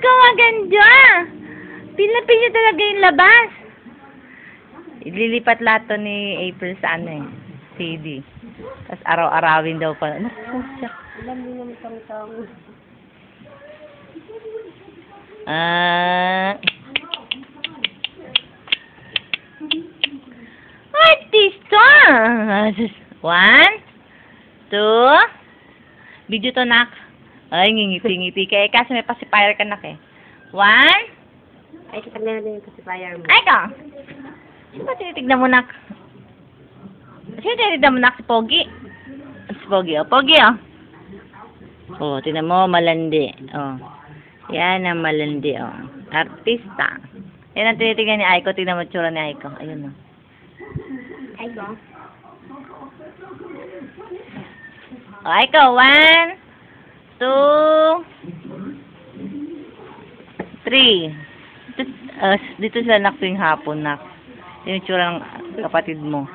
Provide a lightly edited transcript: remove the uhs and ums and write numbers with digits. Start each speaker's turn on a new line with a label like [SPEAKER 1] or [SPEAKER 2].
[SPEAKER 1] Ikaw maganda. Pila-pila talaga yung labas. Ililipat lahat to ni April sa ano eh. CD. Tapos araw-arawin daw pa. Ano po siya?
[SPEAKER 2] Alam mo naman kami tao.
[SPEAKER 1] Artista! 1, 2, video to nak. Ay, ngingiti-ngiti ka. Eh, kasi may pacifier ka nak eh. 1,
[SPEAKER 2] Ay, katanggal na din yung pacifier mo.
[SPEAKER 1] ay ka! Sino ba tinitignan mo nak? Sino tinitignan mo nak? Si Pogi? Si Pogi, oh. Pogi, oh. Oh, tingnan mo, malandi. Oh. Yan ang malandi, oh. Artista. Yan ang tinitignan ni Aiko. Tingnan mo tsura ni Aiko. Ayun, oh.
[SPEAKER 2] Ay, ba?
[SPEAKER 1] Oh, Aiko, 1, 2, 3. Dito sila nak tuwing hapon, nak. Yung tsura ng kapatid mo.